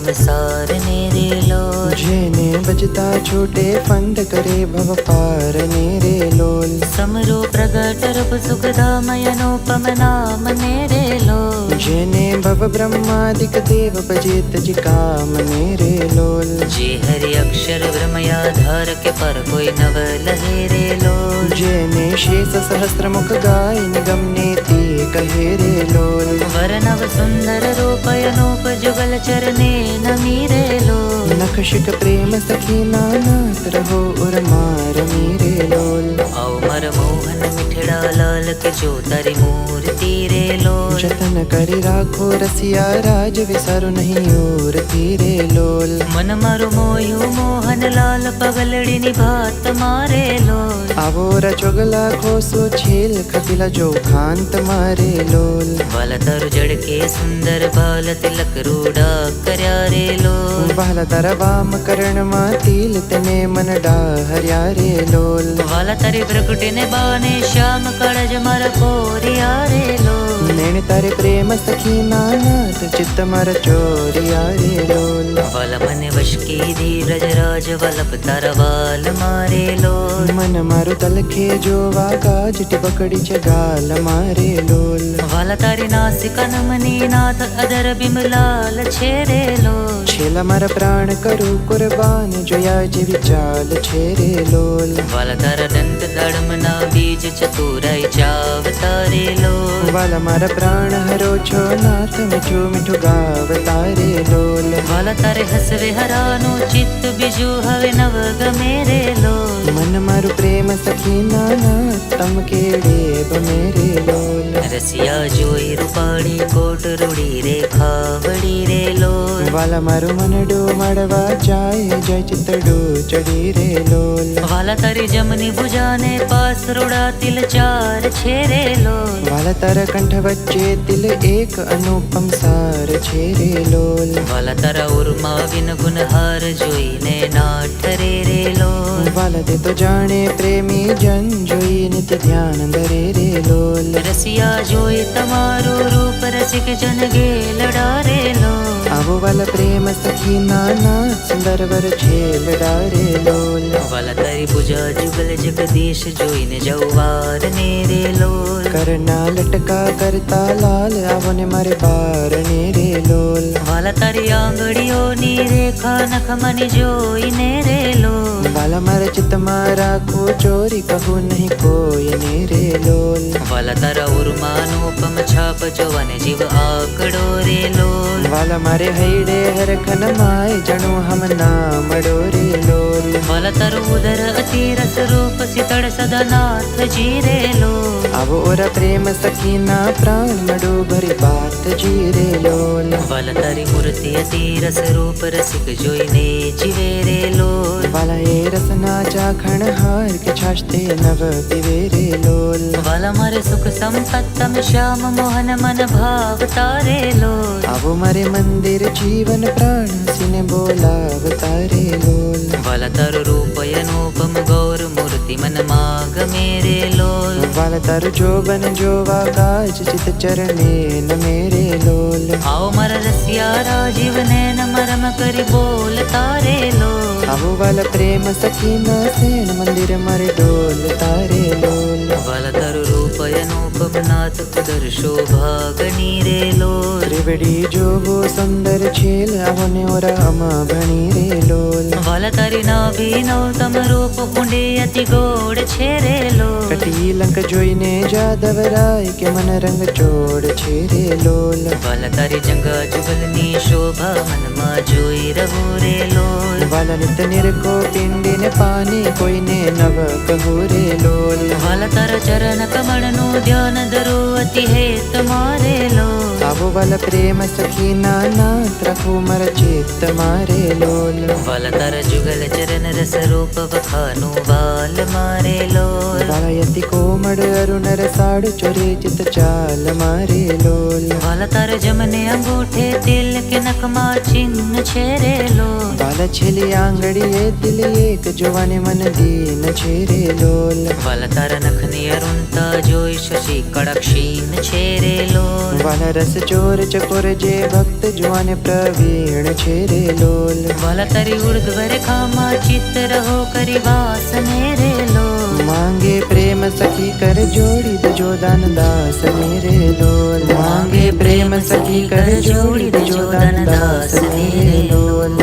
संसार ने रे लोल। जेने बजता छूटे फंद करे भव पार ने रे लोल। समरो प्रगट रूप सुखदामय अनुपम नाम ने रे लोल। जेने भव ब्रह्मादिक देव भजे तज काम ने रे लोल। जे हरि अक्षर ब्रह्मयाधार के पर कोई नव लहे रे लोल। जेने शेष सहस्त्र मुख गाय निगम नेति कहे रे लोल। वरनव सुंदर रूप अनूप जुगल चरने नमी रे लोल। नखशिक प्रेम सखी नानात रहो उर मार मीरे लोल। आओ मर मोहन मिठड़ा लाल के जो तारी मूर्ति रे लोल। जतन करी राखो रसिया राज विसारो नहीं और तीरे लोल। मन मारो मोयू मोहन लाल पगलड़ी निभात मारे लोल। आवोरा चोगला खोसो छेल खतिला जो खांत मारे लोल। वाला तरु जड़ के सुंदर बाल तिलक रूड़ा करया रे लोल। वाला तर वाम करण मा तिल तने मन डाहर्या रे लोल। वाला तारी प्रकुटे ने बाने श्याम कड़ज मर पोरिया रे लोल। नैन तारे प्रेम सखी नानात चित्त मर चोरिया रे लोल। वाला मन वश की धीरज राज वलप तरवाल मारे लोल। मन मारू तलखे जो वाकाज टिपकड़ी चगाल मारे लोल। वाला तारी नासिका नमनी नाथ अदर बिमलाल छेरे लोल। छेला मारा प्राण करू कुर्बान जो याज विचाल छेरे लोल। वाला तारा दंत दड़मना बीज चतुराई चाव तारे लोल। वाला मारा प्राण हरो छो नाथ मिठू मिठू गाव तारे लोल। वाला तारे हसवे हरानो चित्त बिजु हवे नव गमेरे लोल। मन मारू प्रेम सखी नाना तम केड़े बमेरे लोल। रसिया जोई रूपाड़ी कोट रूड़ी रे खावड़ी रे लोल। वाला मारू मनडो मड़वा जाए जय चितडो चढ़ी रे लोल। वाला तारी जमनी बुझाने पास रुड़ा तिल चार छेरे लोल। वाला तारा कंठ बच्चे तिल एक अनुपम सार छेरे लोल। वाला तारा उर्मा विन गुनहार जोई ने नाठरे रे लोल। वाला दे तो जाने प्रेमी जन जोई नित्य ध्यान धरे रे लोल। रसिया जोई तमारो रूप रसिक जन गे लड़ारे लोल। आवो वाला प्रेम सखी नाना सुंदर वर झेल डारे लोल। वाला तारी बुझा जुगल जगदीश जोई ने जौवार ने रे लोल। करना लटका करता लाल आवो ने मारे बार ने रे लोल। वाला तारी आंगड़ियो नी रेखा नख मनि जोई ने रे लोल। वाला मारे चित मारा को चोरी कहू नहीं कोई ने रे लोल। वाला तारा उर्मानोपम छाप चौवन जीव आकड़ो रे लोल। वाला मारे हैडे हर खन माय जणु हम नाम रे लोल। वाला तारो उदर अति रस रूप सितड़ सदा नाथ जी रे लोल। आवो ओरा प्रेम सखीना प्राण मडो भरी बात जी रे लोल। वाला तारी मूर्ति अति रस रूप रसिक जोई ने जीवे रे लोल। वाला ए रसना चाखण हार के छाछते नव पिवे रे लोल। वाला मारे सुख संपत्तम श्याम मोहन मन भाव तारे लोल। आवो मारे मंदिर जीवन प्राण सिने बोलाव तारे लोल। वाला तारो रूप अनुपम गौर मूर्ति मन माग मेरे लोल। वाला तारो जोबन जोवा काज चित चरणे न मेरे लोल। आओ मर रसिया राजीव नैन मरम करि बोल तारे लोल। आवो वाला प्रेम सखीना सेन मंदिर मर डोल तारे लोल। वाला तारो रूप अनुपम नाथ उदर शोभा गणी रे लोल। त्रिवेड़ी जो वो सुंदर छेल आवो ने ओरा अमा भणी रे लोल। वाला तारी नाभि नौतम रूप कुंडे अति गोड़ छेरे लोल। कटी लंक जोई ने जादव राय के मन रंग चोड़ छेरे लोल। वाला तारी जंगा जुगलनी शोभा मन मा जोई रहो रे लोल। वाला नित निरको पिंडी ने पानी कोई ने नव कहू रे लोल। वाला तारा चरण कमल नु ध्यान धरो अति हेत मारे लोल। आवो वाला प्रेम सखी नाना रखो मर चित्त मारे लोल। वाला तारा जुगल चरण रस रूप बखानु वाल मारे लोल। वाला यति कोमड़ अरुण रसाड़ चोरे चित चाल मारे लोल। वाला तारा जमने अंगूठे तिल के नखमा चिन्ह छेरे लोल। वाला छेली आंगड़ी ઘડીએ દિલ એક જોવાને મન દીન છે રે લોલ. વાલા તારા નખની અરુણતા જોઈ શશી કડક શીન છે રે લોલ. વાલા રસ ચોર ચકોર જે ભક્ત જોવાને પ્રવીણ છે રે લોલ. વાલા તારી ઉર્ધ્વ રેખામાં ચિત્ર હો કરી વાસને રે લોલ. માંગે પ્રેમ સખી કર જોડી દજો દાન દાસ ને રે લોલ. માંગે પ્રેમ સખી કર જોડી દજો દાન દાસ ને રે લોલ.